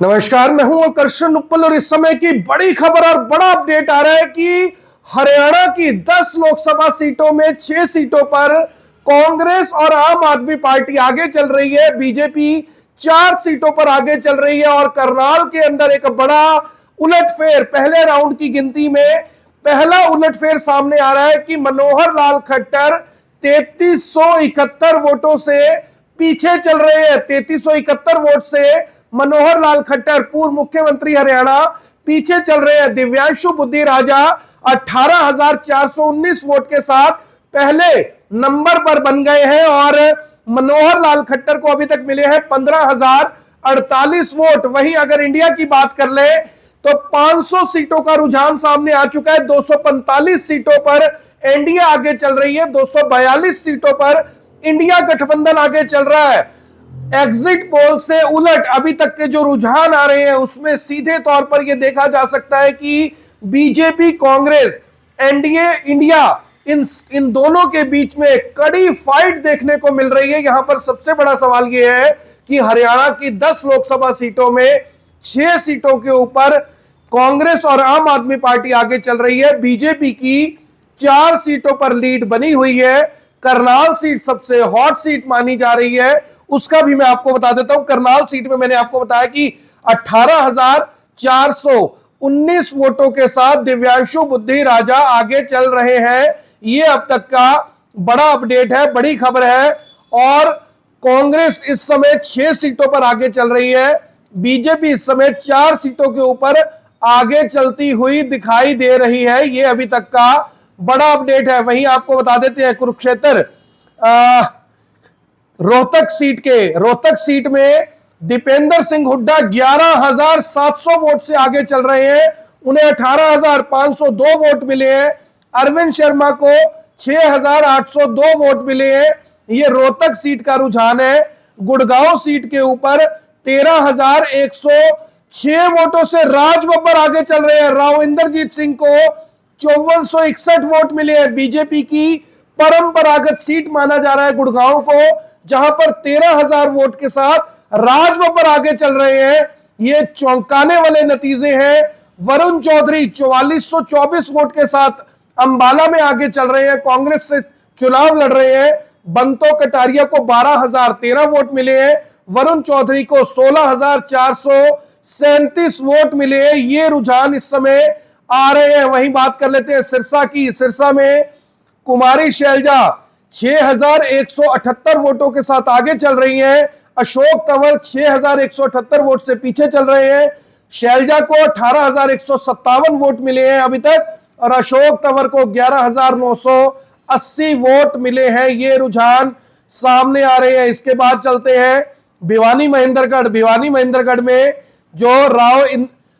नमस्कार, मैं हूं आकर्षण उपल और इस समय की बड़ी खबर और बड़ा अपडेट आ रहा है कि हरियाणा की 10 लोकसभा सीटों में 6 सीटों पर कांग्रेस और आम आदमी पार्टी आगे चल रही है। बीजेपी 4 सीटों पर आगे चल रही है और करनाल के अंदर एक बड़ा उलटफेर, पहले राउंड की गिनती में पहला उलटफेर सामने आ रहा है कि मनोहर लाल खट्टर 3371 वोटों से पीछे चल रहे हैं। 3371 वोट से मनोहर लाल खट्टर, पूर्व मुख्यमंत्री हरियाणा, पीछे चल रहे हैं। दिव्यांशु बुद्धि राजा 18,419 वोट के साथ पहले नंबर पर बन गए हैं और मनोहर लाल खट्टर को अभी तक मिले हैं 15,048 वोट। वहीं अगर इंडिया की बात कर ले तो 500 सीटों का रुझान सामने आ चुका है। 245 सीटों पर एनडीए आगे चल रही है, 242 सीटों पर इंडिया गठबंधन आगे चल रहा है। एग्जिट पोल से उलट अभी तक के जो रुझान आ रहे हैं उसमें सीधे तौर पर यह देखा जा सकता है कि बीजेपी, कांग्रेस, एनडीए, इंडिया, इन दोनों के बीच में कड़ी फाइट देखने को मिल रही है। यहां पर सबसे बड़ा सवाल यह है कि हरियाणा की 10 लोकसभा सीटों में 6 सीटों के ऊपर कांग्रेस और आम आदमी पार्टी आगे चल रही है। बीजेपी की 4 सीटों पर लीड बनी हुई है। करनाल सीट सबसे हॉट सीट मानी जा रही है, उसका भी मैं आपको बता देता हूं। करनाल सीट में मैंने आपको बताया कि 18,419 वोटों के साथ दिव्यांशु बुद्धि राजा आगे चल रहे हैं। यह अब तक का बड़ा अपडेट है, बड़ी खबर है। और कांग्रेस इस समय 6 सीटों पर आगे चल रही है। बीजेपी इस समय 4 सीटों के ऊपर आगे चलती हुई दिखाई दे रही है। यह अभी तक का बड़ा अपडेट है। वहीं आपको बता देते हैं कुरुक्षेत्र रोहतक सीट में दीपेंद्र सिंह हुड्डा 11,700 वोट से आगे चल रहे हैं। उन्हें 18,502 वोट मिले हैं। अरविंद शर्मा को 6,802 वोट मिले हैं। यह रोहतक सीट का रुझान है। गुड़गांव सीट के ऊपर 13,106 वोटों से राज बब्बर आगे चल रहे हैं। राव इंद्रजीत सिंह को 5461 वोट मिले हैं। बीजेपी की परंपरागत सीट माना जा रहा है गुड़गांव को, जहां पर 13,000 वोट के साथ राज बब्बर आगे चल रहे हैं। ये चौंकाने वाले नतीजे हैं। वरुण चौधरी 4424 वोट के साथ अंबाला में आगे चल रहे हैं, कांग्रेस से चुनाव लड़ रहे हैं। बंतो कटारिया को 12,013 वोट मिले हैं। वरुण चौधरी को 16,437 वोट मिले हैं। ये रुझान इस समय आ रहे हैं। वहीं बात कर लेते हैं सिरसा की। सिरसा में कुमारी शैलजा 6,178 वोटों के साथ आगे चल रही हैं। अशोक तंवर 6,178 वोट से पीछे चल रहे हैं। शैलजा को 18,157 वोट मिले हैं अभी तक और अशोक तंवर को 11,980 वोट मिले हैं। ये रुझान सामने आ रहे हैं। इसके बाद चलते हैं भिवानी महेंद्रगढ़ में जो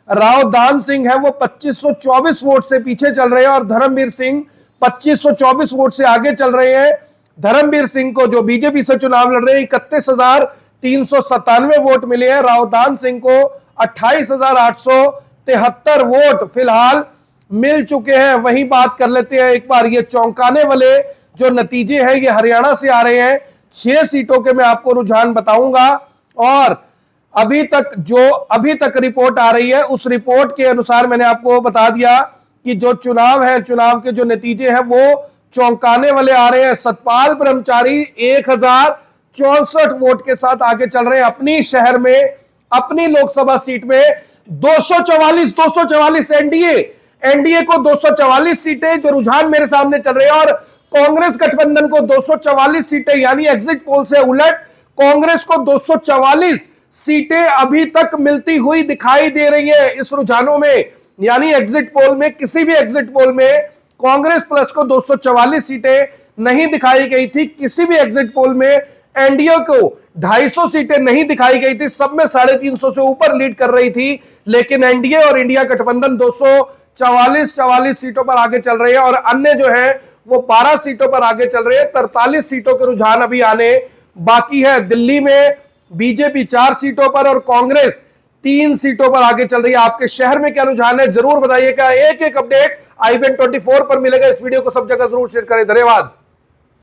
राव दान सिंह है वो 2524 वोट से पीछे चल रहे हैं और धर्मवीर सिंह 2524 वोट से आगे चल रहे हैं। धर्मवीर सिंह को, जो बीजेपी से चुनाव लड़ रहे हैं, 31,397 वोट मिले हैं। रावदान सिंह को 28,873 वोट फिलहाल मिल चुके हैं। वहीं बात कर लेते हैं एक बार, ये चौंकाने वाले जो नतीजे हैं ये हरियाणा से आ रहे हैं। 6 सीटों के मैं आपको रुझान बताऊंगा और अभी तक रिपोर्ट आ रही है, उस रिपोर्ट के अनुसार मैंने आपको बता दिया कि जो चुनाव के जो नतीजे हैं वो चौंकाने वाले आ रहे हैं। सतपाल ब्रह्मचारी 1,064 वोट के साथ आगे चल रहे हैं अपनी शहर में, अपनी लोकसभा सीट में। 244 एनडीए को 244 सीटें जो रुझान मेरे सामने चल रहे हैं और कांग्रेस गठबंधन को 244 सीटें, यानी एग्जिट पोल से उलट कांग्रेस को 244 सीटें अभी तक मिलती हुई दिखाई दे रही है इस रुझानों में। यानी एग्जिट पोल में, किसी भी एग्जिट पोल में कांग्रेस प्लस को 244 सीटें नहीं दिखाई गई थी। किसी भी एग्जिट पोल में एनडीए को 250 सीटें नहीं दिखाई गई थी। सब में 350 से ऊपर लीड कर रही थी, लेकिन एनडीए और इंडिया गठबंधन 244 सीटों पर आगे चल रहे हैं और अन्य जो है वो 12 सीटों पर आगे चल रहे हैं। 43 सीटों के रुझान अभी आने बाकी है। दिल्ली में बीजेपी 4 सीटों पर और कांग्रेस 3 सीटों पर आगे चल रही है। आपके शहर में क्या रुझान है जरूर बताइएगा। एक एक अपडेट IBN24 पर मिलेगा। इस वीडियो को सब जगह जरूर शेयर करें। धन्यवाद।